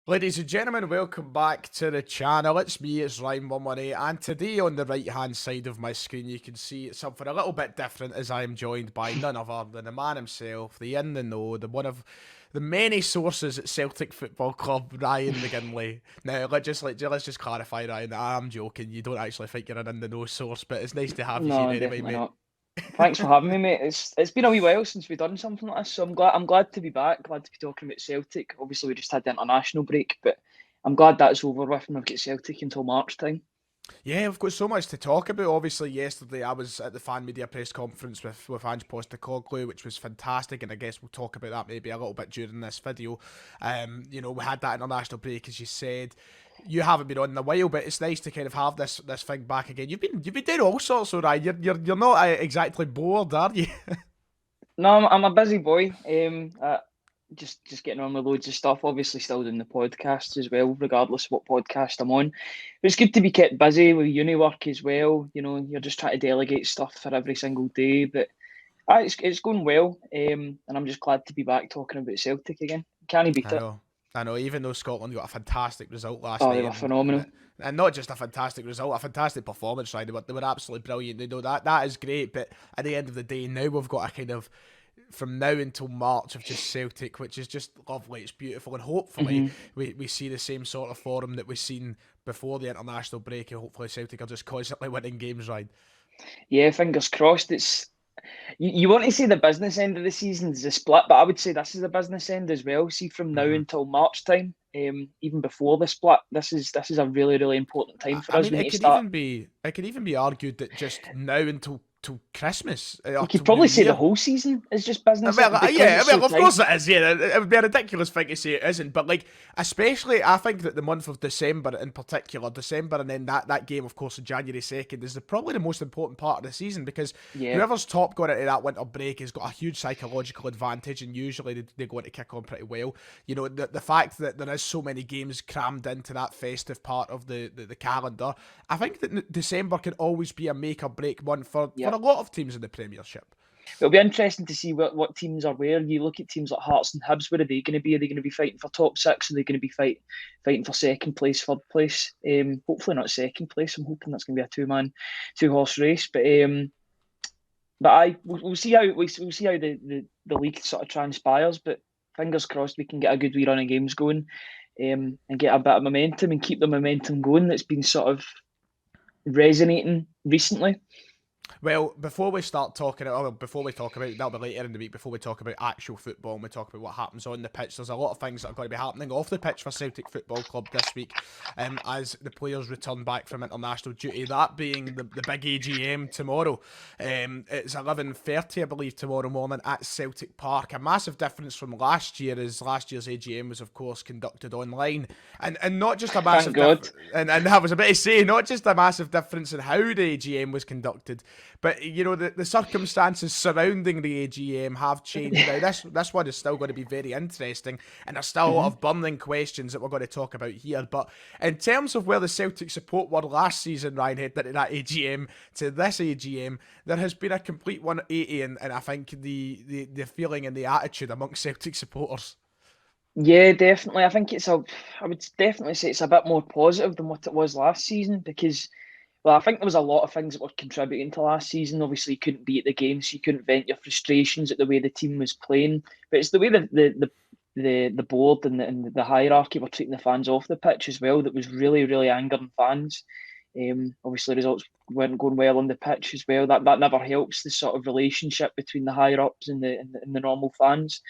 Ladies and gentlemen, welcome back to the channel. It's Ryan118, and today on the right hand side of my screen you can see something a little bit different, as I am joined by none other than the man himself, the in the know, the one of the many sources at Celtic Football Club, Ryan McGinley. Now let's just clarify, Ryan, I'm joking. You don't actually think you're an in the know source, but it's nice to have you here No, anyway, definitely mate. not. Thanks for having me, mate. It's been a wee while since we've done something like this, so I'm glad to be back. Glad to be talking about Celtic. Obviously, we just had the international break, but I'm glad that's over with, and we've got Celtic until March time. Yeah, we've got so much to talk about. Obviously, yesterday I was at the fan media press conference with Ange Postecoglou, which was fantastic, and I guess we'll talk about that maybe a little bit during this video. We had that international break, as you said. You haven't been on in a while, but it's nice to kind of have this thing back again. You've been doing all sorts, so right. You're not exactly bored, are you? No, I'm a busy boy. Just getting on with loads of stuff. Obviously, still doing the podcasts as well, regardless of what podcast I'm on. But it's good to be kept busy with uni work as well. You know, you're just trying to delegate stuff for every single day, but it's going well. And I'm just glad to be back talking about Celtic again. Can't beat I it. know. I know, even though Scotland got a fantastic result last Oh, they night, were and phenomenal. and not just a fantastic result, a fantastic performance, right? They were absolutely brilliant. They know that is great, but at the end of the day, now we've got a kind of from now until March of just Celtic, which is just lovely. It's beautiful, and hopefully Hmm. we see the same sort of form that we've seen before the international break, and hopefully Celtic are just constantly winning games, right? Yeah, fingers crossed. It's you want to say the business end of the season is a split, but I would say this is a business end as well. See, from now Mm-hmm. until March time, even before the split, this is a really important time for I us. mean, We need to start. it could even be argued that just now until till Christmas You or could till New probably say the Year. whole season is just business because Yeah, it's so of tight. course it is. Yeah, it would be a ridiculous thing to say it isn't. But like, especially, I think that the month of December in particular, December, and then that game, of course, on January 2nd, is probably the most important part of the season because Yeah, whoever's top going into that winter break has got a huge psychological advantage, and usually they go into kick on pretty well. You know, the fact that there is so many games crammed into that festive part of the calendar, I think that December can always be a make or break month for yeah. a lot of teams in the Premiership. It'll be interesting to see what teams are where. You look at teams like Hearts and Hibs. Where are they going to be? Are they going to be fighting for top six? Are they going to be fighting for second place, third place? Hopefully not second place. I'm hoping that's going to be a two horse race. But we'll see how we'll see how the league sort of transpires. But fingers crossed we can get a good wee run of games going, and get a bit of momentum and keep the momentum going that's been sort of resonating recently. Well, before we start talking, or before we talk about that'll be later in the week. Before we talk about actual football and we talk about what happens on the pitch, there's a lot of things that are going to be happening off the pitch for Celtic Football Club this week, as the players return back from international duty. That being the big AGM tomorrow. It's 11:30, I believe, tomorrow morning at Celtic Park. A massive difference from last year, as last year's AGM was, of course, conducted online, and not just a Thank massive God. difference. And I was about to say, not just a massive difference in how the AGM was conducted, but you know the circumstances surrounding the AGM have changed now. This one is still going to be very interesting, and there's still a lot Hmm. of burning questions that we're going to talk about here. But in terms of where the Celtic support were last season, Ryan, heading into that AGM to this AGM, there has been a complete 180, and I think the feeling and the attitude amongst Celtic supporters. Yeah, definitely. I would definitely say it's a bit more positive than what it was last season because, well, I think there was a lot of things that were contributing to last season. Obviously, you couldn't be at the games, so you couldn't vent your frustrations at the way the team was playing. But it's the way the board and the hierarchy were treating the fans off the pitch as well that was really angering fans. Obviously, results weren't going well on the pitch as well. That never helps the sort of relationship between the higher ups and the normal fans.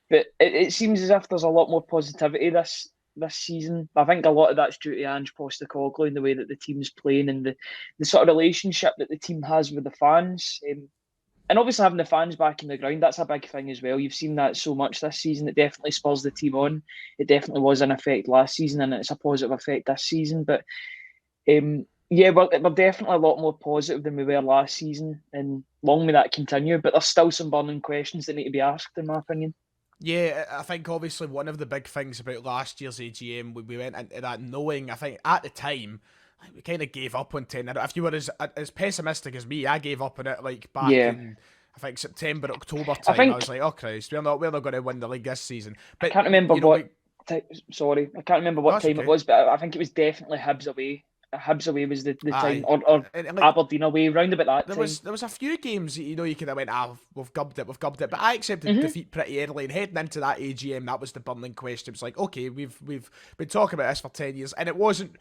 But it seems as if there's a lot more positivity this season. I think a lot of that's due to Ange Postecoglou and the way that the team's playing and the sort of relationship that the team has with the fans. And obviously having the fans back in the ground, that's a big thing as well. You've seen that so much this season. It definitely spurs the team on. It definitely was an effect last season and it's a positive effect this season. But yeah, we're definitely a lot more positive than we were last season. And long may that continue. But there's still some burning questions that need to be asked, in my opinion. Yeah, I think obviously one of the big things about last year's AGM, we went into that knowing, I think at the time, like, we kind of gave up on 10. If you were as pessimistic as me, I gave up on it like back Yeah. in, I think, September, October I time. I was think like, oh Christ, we're not going to win the league this season. I But can't remember you know, we what. Sorry, I can't remember No, what that's time it okay. was, but I think it was definitely Hibs away. Hibs away was the time, Aye. or And like, Aberdeen away, round about that time. there was a few games that, you could have went, we've gubbed it, but I accepted Hmm. defeat pretty early, and heading into that AGM, that was the burning question. It's like, okay, we've been talking about this for 10 years, and it wasn't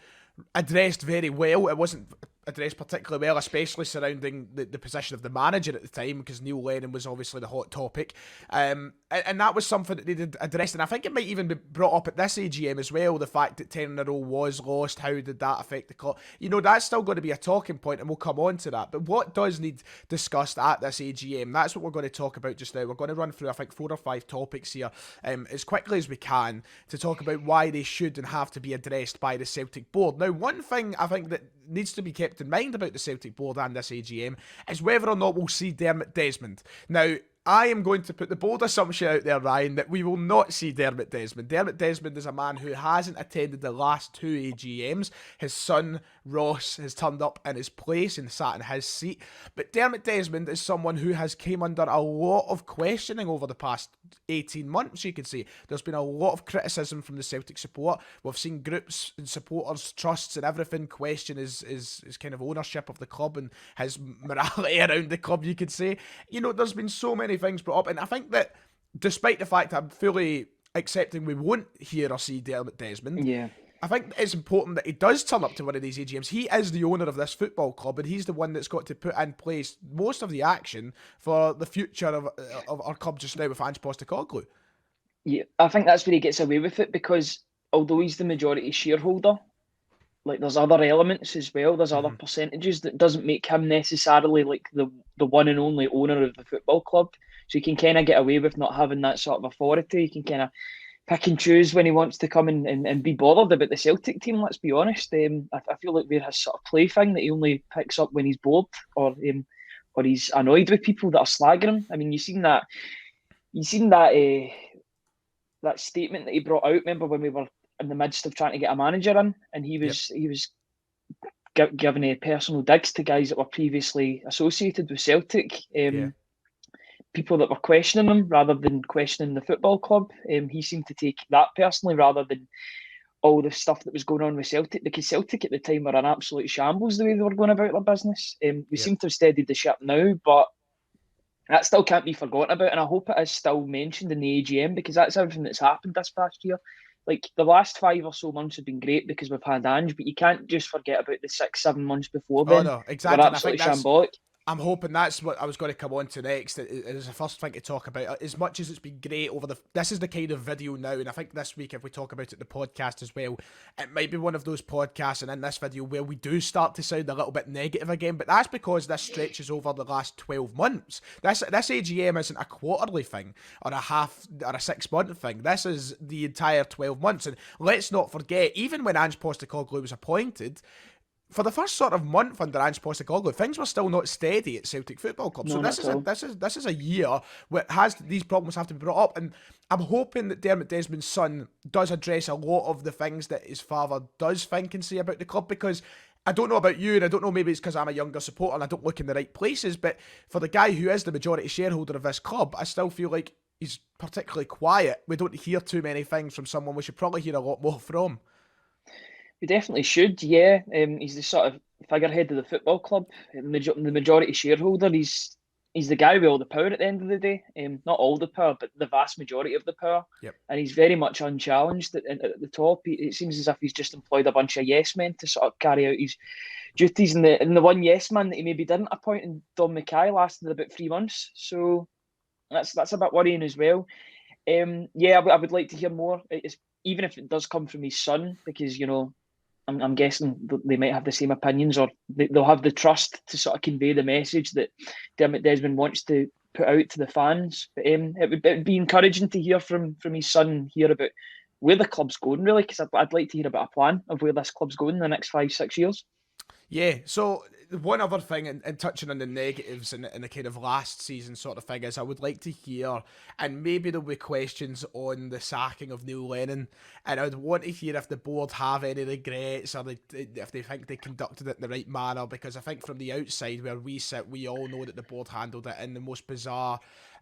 addressed very well. It wasn't addressed particularly well, especially surrounding the position of the manager at the time, because Neil Lennon was obviously the hot topic. And that was something that needed addressed. And I think it might even be brought up at this AGM as well, the fact that 10 in a row was lost. How did that affect the club? That's still going to be a talking point, and we'll come on to that. But what does need discussed at this AGM, that's what we're going to talk about just now. We're going to run through, I think, 4 or 5 topics here as quickly as we can to talk about why they should and have to be addressed by the Celtic board. Now, one thing I think that needs to be kept in mind about the Celtic board and this AGM is whether or not we'll see Dermot Desmond. Now, I am going to put the bold assumption out there, Ryan, that we will not see Dermot Desmond. Dermot Desmond is a man who hasn't attended the last 2 AGMs. His son, Ross, has turned up in his place and sat in his seat. But Dermot Desmond is someone who has came under a lot of questioning over the past 18 months, you could say. There's been a lot of criticism from the Celtic support. We've seen groups and supporters, trusts and everything question his kind of ownership of the club and his morality around the club, you could say. There's been so many things brought up, and I think that despite the fact I'm fully accepting we won't hear or see Dermot Desmond, Yeah. I think it's important that he does turn up to one of these AGMs. He is the owner of this football club, and he's the one that's got to put in place most of the action for the future of our club just now with Ange Postecoglou. Yeah, I think that's where he gets away with it, because although he's the majority shareholder, like there's other elements as well. There's other Mm-hmm. percentages that doesn't make him necessarily like the one and only owner of the football club. So he can kind of get away with not having that sort of authority. He can kind of pick and choose when he wants to come and be bothered about the Celtic team. Let's be honest. I feel like we're his sort of plaything that he only picks up when he's bored, or he's annoyed with people that are slagging him. I mean, you seen that that statement that he brought out. Remember when we were in the midst of trying to get a manager in, and he Yep. was giving personal digs to guys that were previously associated with Celtic. Yeah. People that were questioning him rather than questioning the football club. He seemed to take that personally rather than all the stuff that was going on with Celtic, because Celtic at the time were an absolute shambles the way they were going about their business. We Yep. seem to have steadied the ship now, but that still can't be forgotten about, and I hope it is still mentioned in the AGM, because that's everything that's happened this past year. Like the last 5 or so months have been great because we've had Ange, but you can't just forget about the 6, 7 months before Oh then. no, They were exactly. And I think absolutely that's shambolic. I'm hoping that's what I was going to come on to next. It is the first thing to talk about. As much as it's been great this is the kind of video now, and I think this week, if we talk about it, the podcast as well, it might be one of those podcasts, and in this video where we do start to sound a little bit negative again. But that's because this stretches over the last 12 months. This AGM isn't a quarterly thing or a 6-month thing. This is the entire 12 months. And let's not forget, even when Ange Postecoglou was appointed, for the first sort of month under Ange Postecoglou, things were still not steady at Celtic Football Club. So No, not at all. this is a year where these problems have to be brought up, and I'm hoping that Dermot Desmond's son does address a lot of the things that his father does think and say about the club, because I don't know about you, and I don't know, maybe it's because I'm a younger supporter and I don't look in the right places, but for the guy who is the majority shareholder of this club, I still feel like he's particularly quiet. We don't hear too many things from someone we should probably hear a lot more from. We definitely should, yeah. He's the sort of figurehead of the football club, the majority shareholder. He's the guy with all the power at the end of the day. Not all the power, but the vast majority of the power. Yep. And he's very much unchallenged at the top. It seems as if he's just employed a bunch of yes men to sort of carry out his duties. And the one yes man that he maybe didn't appoint in McKay lasted about 3 months. So that's a bit worrying as well. Yeah, I would like to hear more. Even if it does come from his son, because I'm guessing they might have the same opinions, or they'll have the trust to sort of convey the message that Dermot Desmond wants to put out to the fans. But it would be encouraging to hear from his son here about where the club's going, really, because I'd like to hear about a plan of where this club's going in the next 5, 6 years. Yeah, so one other thing, and touching on the negatives and the kind of last season sort of thing, is I would like to hear, and maybe there'll be questions on the sacking of Neil Lennon, and I would want to hear if the board have any regrets, or if they think they conducted it in the right manner, because I think from the outside where we sit, we all know that the board handled it in the most bizarre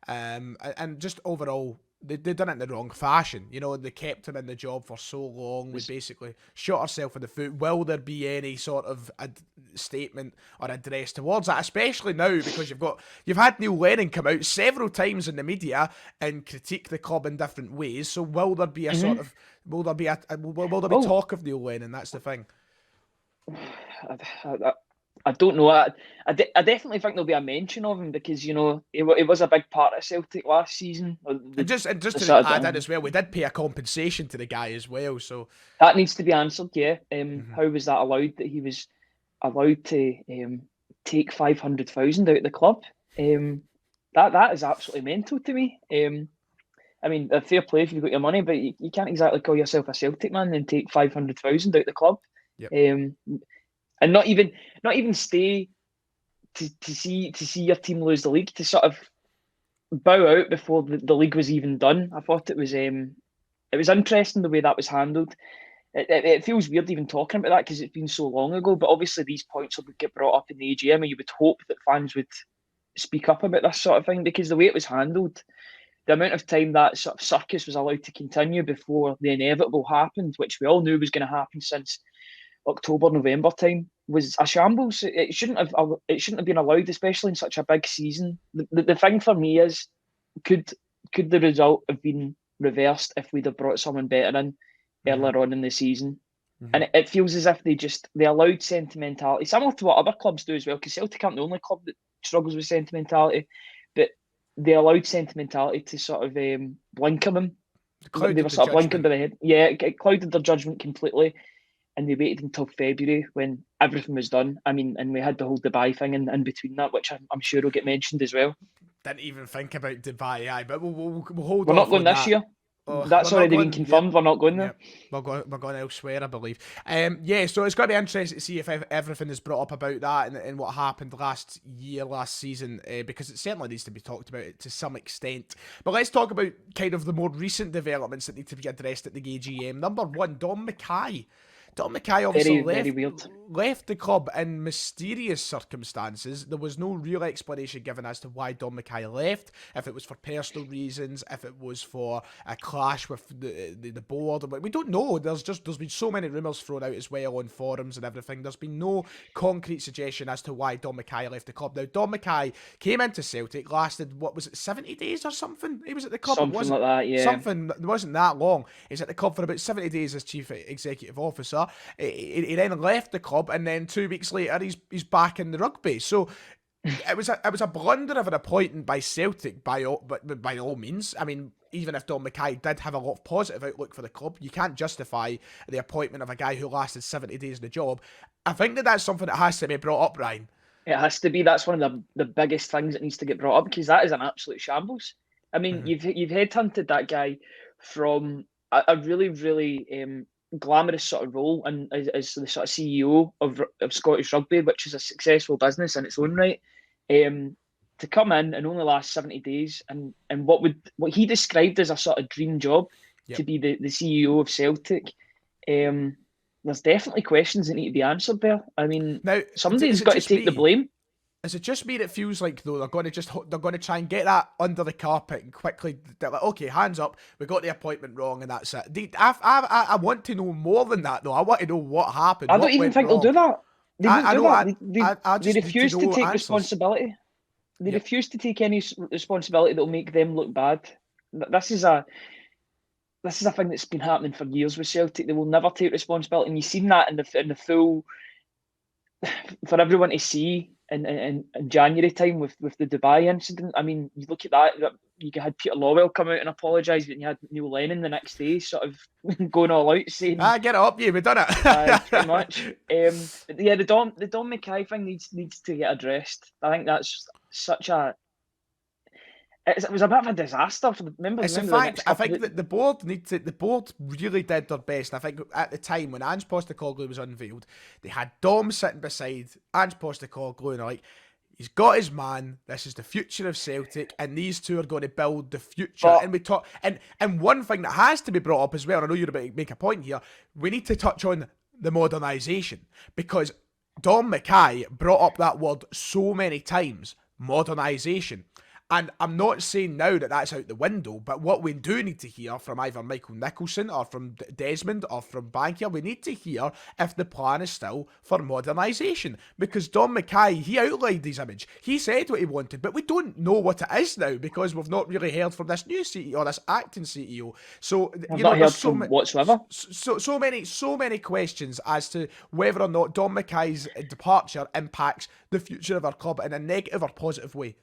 and just overall they done it in the wrong fashion. You know, they kept him in the job for so long. We basically shot ourselves in the foot. Will there be any sort of a statement or address towards that? Especially now, because you've had Neil Lennon come out several times in the media and critique the club in different ways. So will there be a sort of will there be talk of Neil Lennon? That's the thing. I don't know. I definitely think there'll be a mention of him because, you know, he was a big part of Celtic last season. And just to add in as well, we did pay a compensation to the guy as well, so that needs to be answered. Yeah, how was that allowed? That he was allowed to take 500,000 out of the club? That is absolutely mental to me. I mean, a fair play if you've got your money, but you can't exactly call yourself a Celtic man and take 500,000 out of the club. Yep. And not even stay to see your team lose the league, to sort of bow out before the league was even done. I thought it was interesting the way that was handled. It feels weird even talking about that because it's been so long ago. But obviously these points will get brought up in the AGM, and you would hope that fans would speak up about this sort of thing, because the way it was handled, the amount of time that sort of circus was allowed to continue before the inevitable happened, which we all knew was going to happen since October, November time, was a shambles. It shouldn't have been allowed, especially in such a big season. The thing for me is, could the result have been reversed if we'd have brought someone better in earlier on in the season? And it feels as if they allowed sentimentality, similar to what other clubs do as well, because Celtic aren't the only club that struggles with sentimentality, but they allowed sentimentality to sort of blinker them. They were sort of blinkered by the head. Yeah, it clouded their judgment completely. And they waited until February when everything was done. I mean, and we had the whole Dubai thing in between that, which I'm sure will get mentioned as well. Didn't even think about Dubai, but we'll hold on. We're not going this year. That's already been confirmed. We're not going there. We're going elsewhere, I believe. So it's going to be interesting to see if everything is brought up about that and what happened last season, because it certainly needs to be talked about to some extent. But let's talk about kind of the more recent developments that need to be addressed at the AGM. Number one, Dom McKay. Dom McKay obviously left the club in mysterious circumstances. There was no real explanation given as to why Dom McKay left, if it was for personal reasons, if it was for a clash with the board. We don't know. There's been so many rumours thrown out as well on forums and everything. There's been no concrete suggestion as to why Dom McKay left the club. Now, Dom McKay came into Celtic, lasted, 70 days or something? He was at the club. Something like that, yeah. It wasn't that long. He was at the club for about 70 days as Chief Executive Officer. He then left the club, and then 2 weeks later he's back in the rugby. So it was a blunder of an appointment by Celtic by all means. I mean, even if Dom McKay did have a lot of positive outlook for the club, you can't justify the appointment of a guy who lasted 70 days in the job. I think that's something that has to be brought up, Ryan. It has to be. That's one of the biggest things that needs to get brought up, because that is an absolute shambles. I mean, you've headhunted that guy from a really, really glamorous sort of role, and as the sort of CEO of Scottish Rugby, which is a successful business in its own right, to come in and only last 70 days and what he described as a sort of dream job, to be the CEO of Celtic. There's definitely questions that need to be answered there. I mean, now, somebody's got to take the blame. Is it just me that feels like, though, they're going to try and get that under the carpet and quickly, they're like, okay, hands up, we got the appointment wrong and that's it. I want to know more than that, though. I want to know what happened. I don't even think they'll do that. They won't do that. They refuse to take answers. Responsibility. They refuse to take any responsibility that will make them look bad. This is a thing that's been happening for years with Celtic. They will never take responsibility, and you've seen that in the full for everyone to see in January time with the Dubai incident. I mean, you look at that. You had Peter Lawwell come out and apologise, but you had Neil Lennon the next day sort of going all out saying, get it up, we've done it. Pretty much. The Dom McKay thing needs to get addressed. I think that's such a... It was a bit of a disaster for the members. It's a fact. I think that the board really did their best. And I think at the time when Ange Postecoglou was unveiled, they had Dom sitting beside Ange Postecoglou and like, he's got his man. This is the future of Celtic, and these two are going to build the future. And we talk. And one thing that has to be brought up as well, and I know you're about to make a point here, we need to touch on the modernisation, because Dom McKay brought up that word so many times, modernisation. And I'm not saying now that that's out the window, but what we do need to hear from either Michael Nicholson or from Desmond or from Bankier, we need to hear if the plan is still for modernisation. Because Don McKay, he outlined his image. He said what he wanted, but we don't know what it is now because we've not really heard from this new CEO or this acting CEO. So, I've not heard from whatsoever. So many questions as to whether or not Don McKay's departure impacts the future of our club in a negative or positive way.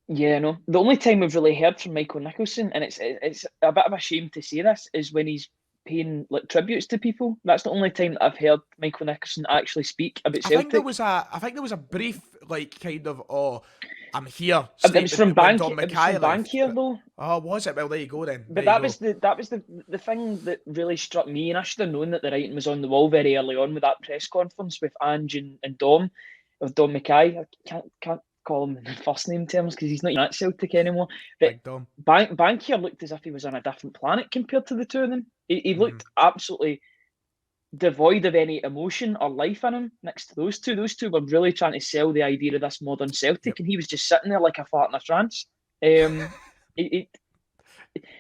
Yeah, no. The only time we've really heard from Michael Nicholson, and it's a bit of a shame to say this, is when he's paying like tributes to people. That's the only time that I've heard Michael Nicholson actually speak about Celtic. I think there was a brief like kind of I'm here. It was from Don McKay Bankier though. Oh, was it? Well, there you go then. But that was the thing that really struck me, and I should have known that the writing was on the wall very early on with that press conference with Ange and Dom, of Don McKay. I can't call him in first name terms because he's not at Celtic anymore. But Bankier looked as if he was on a different planet compared to the two of them. He looked absolutely devoid of any emotion or life in him next to those two. Those two were really trying to sell the idea of this modern Celtic, and he was just sitting there like a fart in a trance. I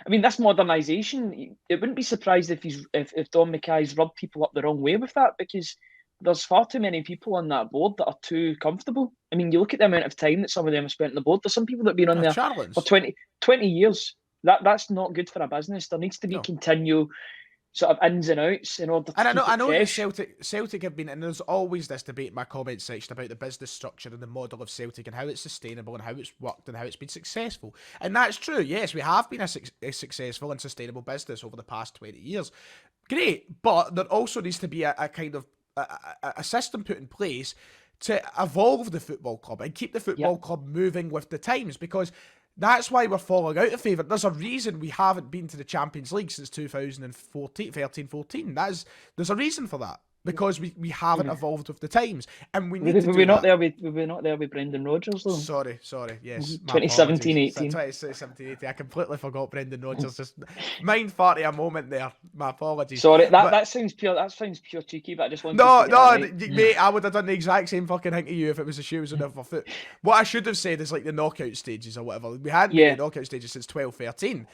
mean, this modernisation, it wouldn't be surprised if Don McKay's rubbed people up the wrong way with that, because there's far too many people on that board that are too comfortable. I mean, you look at the amount of time that some of them have spent on the board. There's some people that have been on there for 20 years. That's not good for a business. There needs to be continual sort of ins and outs in order to keep it fresh. Celtic have been, and there's always this debate in my comment section about the business structure and the model of Celtic and how it's sustainable and how it's worked and how it's been successful. And that's true. Yes, we have been a successful and sustainable business over the past 20 years. Great, but there also needs to be a kind of a system put in place to evolve the football club and keep the football club moving with the times, because that's why we're falling out of favour. There's a reason we haven't been to the Champions League since 2013-14. There's a reason for that, because we haven't evolved with the times, and we need to do that. We were not there with Brendan Rodgers though. Sorry, yes. 2017-18. 2017-18. I completely forgot Brendan Rodgers. Just mind farty a moment there. My apologies. Sorry, that sounds pure. That sounds pure cheeky, but I just wanted to get right. Mate, I would have done the exact same fucking thing to you if it was the shoes on the other foot. What I should have said is like the knockout stages or whatever. We hadn't been in the knockout stages since 12-13.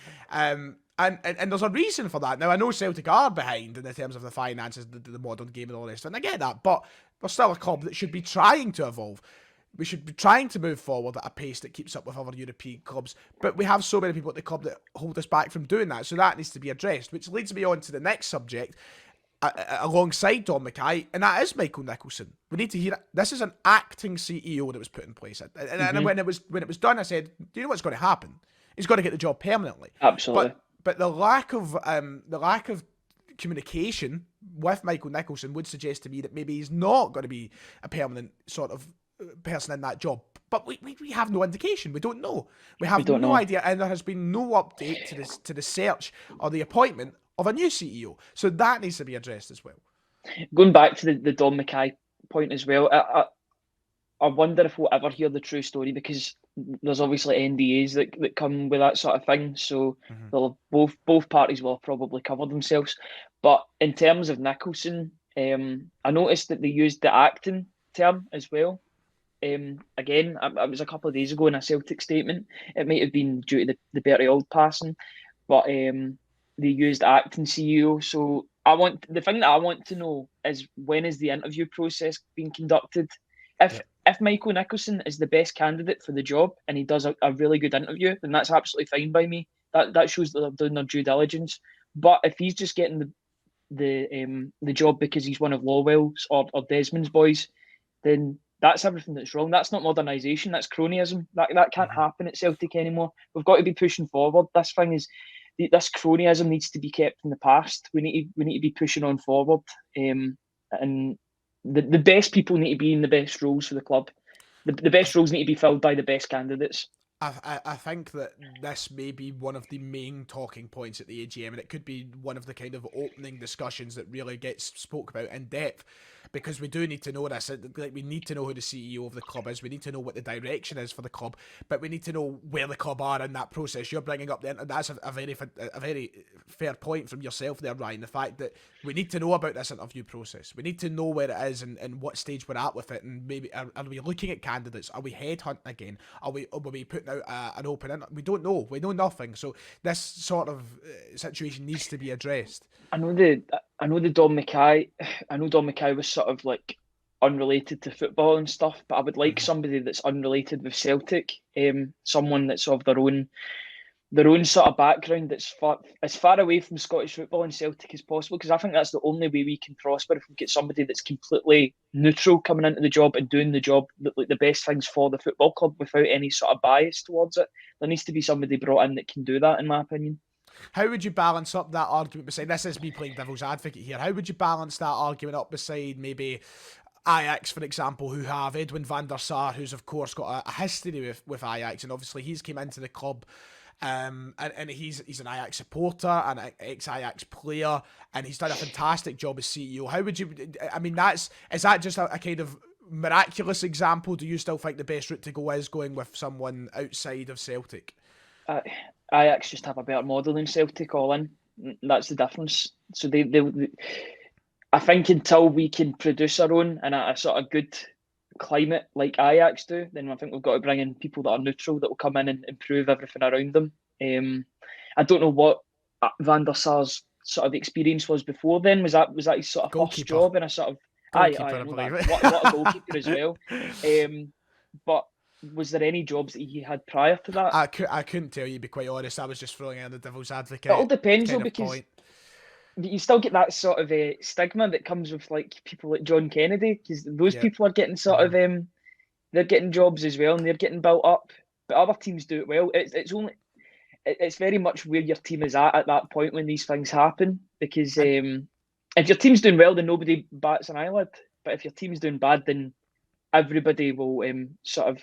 And there's a reason for that. Now, I know Celtic are behind in the terms of the finances, the modern game and all this, and I get that, but we're still a club that should be trying to evolve. We should be trying to move forward at a pace that keeps up with other European clubs, but we have so many people at the club that hold us back from doing that, so that needs to be addressed, which leads me on to the next subject, alongside Don McKay, and that is Michael Nicholson. We need to hear it. This is an acting CEO that was put in place, and when it was done, I said, do you know what's going to happen? He's got to get the job permanently. Absolutely. But the lack of communication with Michael Nicholson would suggest to me that maybe he's not going to be a permanent sort of person in that job. But we have no indication. We don't know. We have no idea, and there has been no update to the search or the appointment of a new CEO. So that needs to be addressed as well. Going back to the Don McKay point as well, I wonder if we'll ever hear the true story, because there's obviously NDAs that come with that sort of thing. So they'll both parties will have probably covered themselves. But in terms of Nicholson, I noticed that they used the acting term as well. Again, it was a couple of days ago in a Celtic statement. It might have been due to the Bertie Auld passing, but they used acting CEO. So the thing that I want to know is, when is the interview process being conducted? If Michael Nicholson is the best candidate for the job and he does a really good interview, then that's absolutely fine by me. That shows that they're doing their due diligence. But if he's just getting the job because he's one of Lawwell's or Desmond's boys, then that's everything that's wrong. That's not modernisation. That's cronyism. That can't happen at Celtic anymore. We've got to be pushing forward. This cronyism needs to be kept in the past. We need to be pushing on forward. And the best people need to be in the best roles for the club. The best roles need to be filled by the best candidates. I think that this may be one of the main talking points at the AGM, and it could be one of the kind of opening discussions that really gets spoke about in depth. because we do need to know this. Like, we need to know who the CEO of the club is. We need to know what the direction is for the club, but we need to know where the club are in that process. You're bringing up and that's a very fair point from yourself there, Ryan. The fact that we need to know about this interview process. We need to know where it is and what stage we're at with it, and maybe are we looking at candidates? Are we headhunting again? Are we putting out an open interview? We don't know. We know nothing. So this sort of situation needs to be addressed. I know the Don McKay. I know Don McKay was sort of like unrelated to football and stuff, but I would like somebody that's unrelated with Celtic, someone that's of their own sort of background, that's as far away from Scottish football and Celtic as possible, because I think that's the only way we can prosper, if we get somebody that's completely neutral coming into the job and doing the job, like the best things for the football club without any sort of bias towards it. There needs to be somebody brought in that can do that, in my opinion. How would you balance up that argument beside, this is me playing devil's advocate here, how would you balance that argument up beside maybe Ajax, for example, who have Edwin van der Sar, who's of course got a history with Ajax, and obviously he's came into the club, and he's an Ajax supporter and an ex-Ajax player, and he's done a fantastic job as CEO. How would you, I mean, is that just a kind of miraculous example? Do you still think the best route to go is going with someone outside of Celtic? Ajax just have a better model than Celtic all in. That's the difference. So they I think until we can produce our own in a sort of good climate like Ajax do, then I think we've got to bring in people that are neutral, that will come in and improve everything around them. I don't know what Van der Sar's sort of experience was before then. Was that his sort of goalkeeper. First job in a sort of goalkeeper? I believe it. What a goalkeeper as well. But was there any jobs that he had prior to that? I couldn't tell you, to be quite honest. I was just throwing in the devil's advocate. It all depends though, because you still get that sort of stigma that comes with like people like John Kennedy, because those people are getting sort of they're getting jobs as well and they're getting built up, but other teams do it well. It's very much where your team is at that point when these things happen, because if your team's doing well, then nobody bats an eyelid, but if your team's doing bad, then everybody will sort of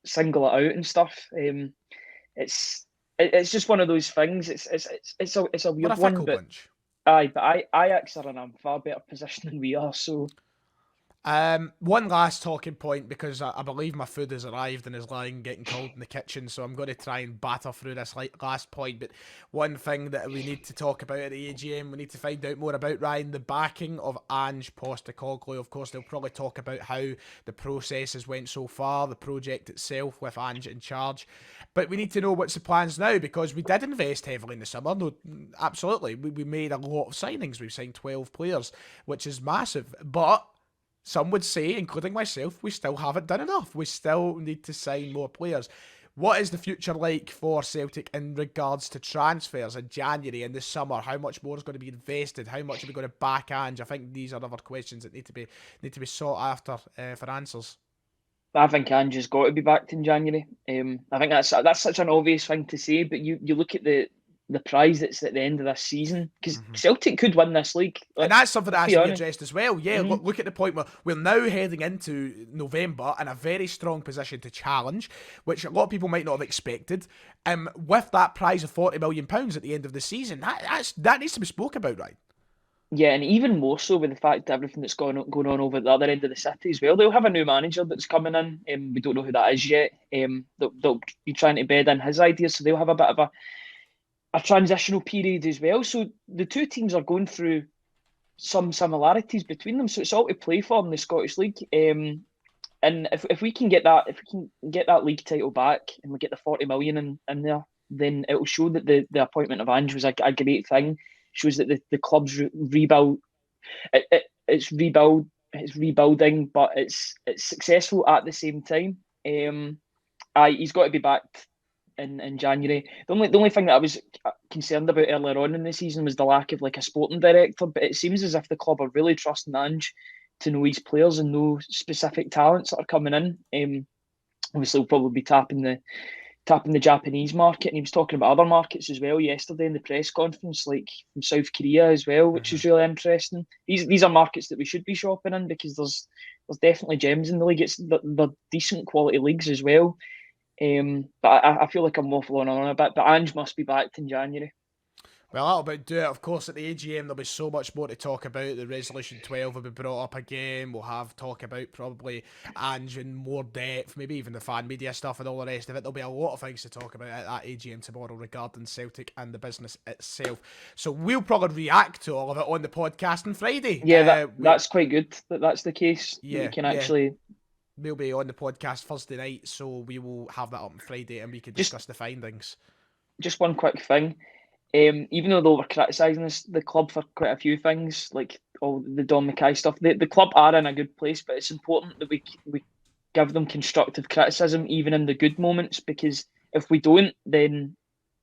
single it out and stuff. It's just one of those things. It's a weird one, but bunch. Aye, but Ajax are in a far better position than we are. So, one last talking point, because I believe my food has arrived and is lying getting cold in the kitchen, so I'm going to try and batter through this last point. But one thing that we need to talk about at the AGM, we need to find out more about, Ryan, the backing of Ange Postecoglou. Of course, they'll probably talk about how the process has went so far, the project itself with Ange in charge. But we need to know what's the plans now, because we did invest heavily in the summer. No, absolutely. We made a lot of signings. We've signed 12 players, which is massive. But some would say, including myself, we still haven't done enough. We still need to sign more players. What is the future like for Celtic in regards to transfers in January and this summer? How much more is going to be invested? How much are we going to back Ange? I think these are other questions that need to be sought after for answers. I think Ange has got to be backed in January. I think that's such an obvious thing to say, but you look at the prize that's at the end of this season, because Celtic could win this league. And that's something that has to be addressed as well. Yeah, look at the point where we're now heading into November in a very strong position to challenge, which a lot of people might not have expected. With that prize of £40 million at the end of the season, that needs to be spoke about, right? Yeah, and even more so with the fact that everything that's going on over at the other end of the city as well. They'll have a new manager that's coming in. We don't know who that is yet. They'll be trying to bed in his ideas, so they'll have a bit of a transitional period as well. So the two teams are going through some similarities between them. So it's all to play for in the Scottish League. And if we can get that league title back and we get the 40 million in there, then it will show that the appointment of Ange was a great thing. Shows that the club's rebuild. It's rebuilding, but it's successful at the same time. He's got to be backed in January. The only thing that I was concerned about earlier on in the season was the lack of like a sporting director. But it seems as if the club are really trusting Ange to know his players and know specific talents that are coming in. Obviously, we'll probably be tapping the Japanese market, and he was talking about other markets as well yesterday in the press conference, like from South Korea as well, which is really interesting. These are markets that we should be shopping in, because there's definitely gems in the league. They're decent quality leagues as well. But I feel like I'm waffling on a bit. But Ange must be backed in January. Well, that'll about do it. Of course, at the AGM, there'll be so much more to talk about. The Resolution 12 will be brought up again. We'll have talk about probably Ange in more depth, maybe even the fan media stuff and all the rest of it. There'll be a lot of things to talk about at that AGM tomorrow regarding Celtic and the business itself. So we'll probably react to all of it on the podcast on Friday. Yeah, that's quite good that that's the case. Yeah, we can actually. We'll be on the podcast Thursday night, so we will have that up on Friday and we can discuss the findings. Just one quick thing. Even though they were criticising the club for quite a few things, like all the Don McKay stuff, the club are in a good place, but it's important that we give them constructive criticism even in the good moments, because if we don't, then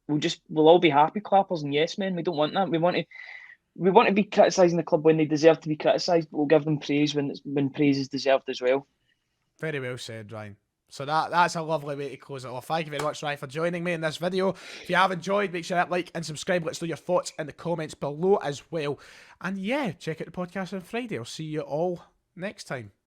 we'll all be happy clappers and yes men. We don't want that. We want to be criticising the club when they deserve to be criticised, but we'll give them praise when praise is deserved as well. Very well said, Ryan. So that's a lovely way to close it off. Thank you very much, Ryan, for joining me in this video. If you have enjoyed, make sure to like and subscribe. Let's know your thoughts in the comments below as well. And yeah, check out the podcast on Friday. I'll see you all next time.